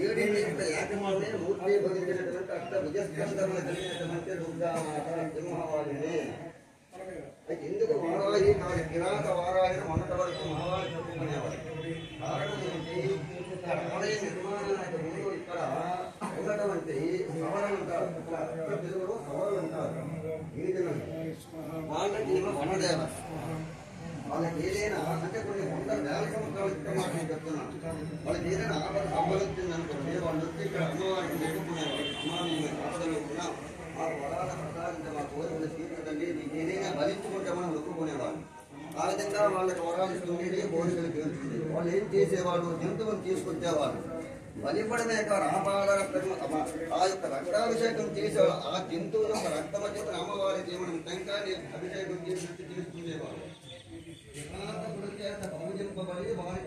ఏడేళ్ళ ఏకమాలనే మూర్తి భవించినటువంటి అష్ట విజస్కంధములు కలిగినటువంటి దుర్గామాత సింహవాహిని. అయితే ఎందుకు వారాహి కాదు కిరాత వారాహిని మొన్నటి వరకు మహావారి చెప్పుకునేవారు. కారణం ఏంటి? ఇక్కడ ఆలయ నిర్మాణానికి ముందు ఇక్కడ ఉన్నటువంటి సవరణ అంటారు, తెలుగులో సవరణ అంటారు. వాళ్ళకి వనదేవ వాళ్ళకి ఏదైనా అంటే కొన్ని 100,000 సంవత్సరాల క్రితం మాటలు చెప్తున్నాను. వాళ్ళకి ఏదైనా ఆపద సంభవించింది అనుకోండి, వాళ్ళు వచ్చి ఇక్కడ అమ్మవారికి చెప్పుకునేవాళ్ళు. అమ్మ మేము ఆపదలో ఉన్నాం, మా వరాల ప్రసాదించి మా కోరికలు తీర్చదండి, మీకు ఏదైనా భరించుకుంటే మనం నొక్కుకునేవాళ్ళు. ఆ విధంగా వాళ్ళకి వరాలు ఇస్తుండేది, కోరికలు తీర్చుంది. వాళ్ళు ఏం చేసేవాళ్ళు? జంతువులు తీసుకొచ్చేవాళ్ళు. బలిపడమే కాదు ఆ యొక్క రక్తాభిషేకం చేసేవాళ్ళు. ఆ జంతువు యొక్క రక్తం చేత అమ్మవారికి మనం టెంకాన్ని అభిషేకం చేసినట్టు తీసుకునేవాళ్ళు. పూజింపబడి వారి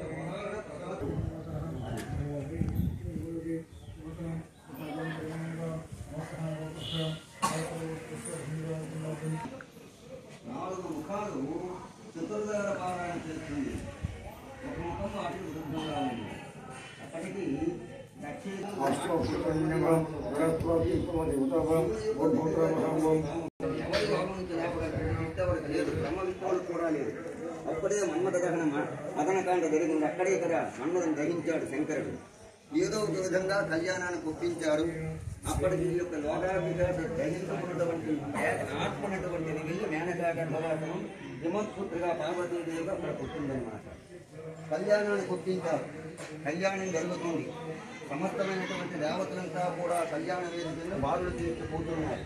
నాలుగు ముఖాలు చతుర్వేద పారాయణ చేస్తుంది. ఒక ముఖం అటు వృద్ధంగా ఉంది. అప్పటికి కూడా లేదు. అప్పుడే మన్మథ దహన మదనకాండ జరిగింది. అక్కడే ఇక్కడ మన్మథుని దహించాడు శంకరుడు. ఏదో ఒక విధంగా కళ్యాణాన్ని ఒప్పించాడు. అప్పటికి ఈ యొక్క లోకాభిషేక దహించుకున్నటువంటి నాటుకున్నటువంటి వెళ్ళి మేనకా గర్భవాసనం విమత్పుత్రిగా పార్వతీదేవిగా అక్కడ పుట్టిందనమాట. కళ్యాణాన్ని ఒప్పించారు. కళ్యాణం జరుగుతుంది. సమస్తమైనటువంటి దేవతలంతా కూడా కళ్యాణ వేదికల్లో బాలులు తీసుకుపోతున్నారు.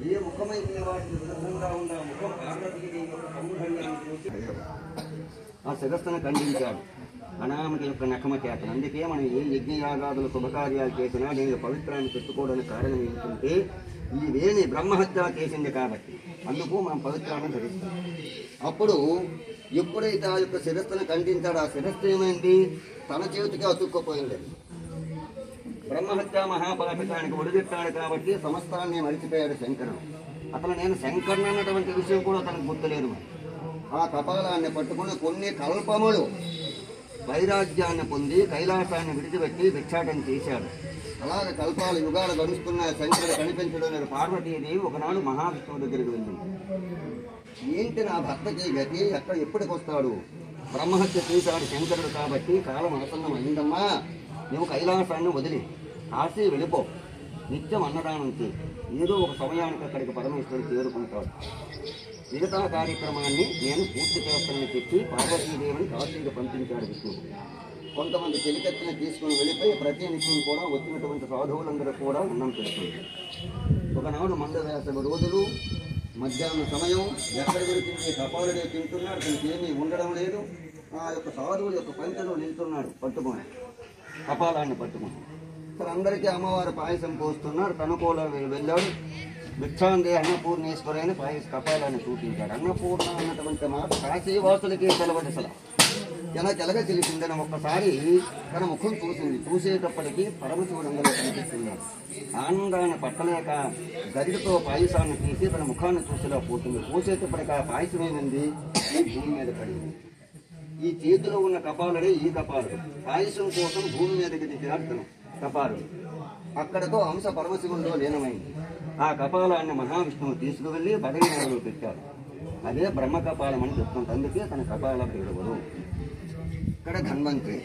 ఏ ముఖమైన వాటికి విరుద్ధంగా ఉన్న ముఖం పార్వతీదేవి యొక్క సౌందర్యాన్ని చూసి ఆ శిరస్సును ఖండించాడు అనామకి యొక్క నఖమ చేతను. అందుకే మనం ఏ యజ్ఞయాగాదులు శుభకార్యాలు చేసినా నేను పవిత్రాన్ని పెట్టుకోవడానికి కారణం ఏంటంటే ఈ వేణి బ్రహ్మహత్య చేసింది కాబట్టి అందుకు మనం పవిత్రాన్ని ధరిస్తాం. అప్పుడు ఎప్పుడైతే ఆ యొక్క శిరస్సును ఖండించాడో ఆ శిరస్సు ఏమైంది? తన చేతికి అతుక్కుపోయింది. బ్రహ్మహత్య మహాపాతకానికి ఒడిగట్టాడు కాబట్టి సమస్తాన్ని మరిచిపోయాడు శంకరుడు. అతను నేను శంకరుడు అన్నటువంటి విషయం కూడా తనకు గుర్తులేదు. ఆ కపాలాన్ని పట్టుకుని కొన్ని కల్పములు వైరాగ్యాన్ని పొంది కైలాసాన్ని విడిచిపెట్టి భిక్షాటన చేశాడు. అలాగే కల్పాలు యుగాలు గడుస్తున్న శంకరుడు కనిపించడం లేదు. పార్వతీదేవి ఒకనాడు మహావిష్ణువు దగ్గరికి వెళ్ళింది. ఏంటి నా భర్తకి గతి, ఎప్పటికి వస్తాడు? బ్రహ్మహత్య చేశాడు శంకరుడు కాబట్టి కాలం ఆసన్నం అయిందమ్మా, నువ్వు కైలాసాన్ని వదిలి కాశీ వెళ్ళిపో, నిత్యం అన్నదానం చేయి, ఏదో ఒక సమయానికి అక్కడికి పరమేశ్వరుడు చేరుకుంటాడు. మిగతా కార్యక్రమాన్ని నేను పూర్తి చేస్తానని చెప్పి పార్వతీదేవిని కాశీకి పంపించాడు విష్ణువు. కొంతమంది చెలికత్తిని తీసుకుని వెళ్ళిపోయి ప్రతి నిత్యం కూడా వచ్చినటువంటి సాధువులందరూ కూడా అన్నం పెడుతుంది. ఒకనాడు మందవేసవి రోజులు మధ్యాహ్న సమయం ఎక్కడ దొరికింది కపాలుడే తింటున్నాడు. తనకి ఏమీ ఉండడం లేదు. ఆ యొక్క సాధువుల యొక్క పంచలో నిల్చున్నాడు పట్టుకొని, కపాలాన్ని పట్టుకుని. అసలు అందరికీ అమ్మవారు పాయసం పోస్తున్నారు. తను కూడా వెళ్ళాడు. భిక్షాందే అన్నపూర్ణేశ్వరి అని కపాలాన్ని చూపించాడు. అన్నపూర్ణ అన్నటువంటి మాట కాశీవాసులకి తెలవదు. అసలు జలగ తెలిసిందని ఒక్కసారి తన ముఖం చూసింది. చూసేటప్పటికీ పరమశివుడు అందరూ కనిపిస్తున్నాడు. ఆనందాన్ని పట్టలేక గరిటతో పాయసాన్ని తీసి తన ముఖాన్ని చూసేలా పోతుంది. పోసేటప్పటికి ఆ పాయసం ఏమైంది? ఈ భూమి మీద పడింది. ఈ చేతిలో ఉన్న కపాలుడే ఈ కపాలుడు. పాయసం కోసం భూమి మీదకి దిగాడు కపాలుడు. అక్కడతో హంస పరమశివుల్లో లీనమైంది. ఆ కపాలాన్ని మహావిష్ణువు తీసుకువెళ్ళి బదరీనగర్లో పెట్టాడు. అదే బ్రహ్మ కపాలం అని చెప్తుంది. అందుకే తన కపాల భైరవుడు. ఇక్కడ ధన్వంతరి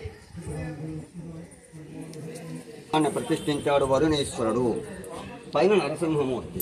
ప్రతిష్ఠించాడు వరుణేశ్వరుడు. పైన నరసింహమూర్తి.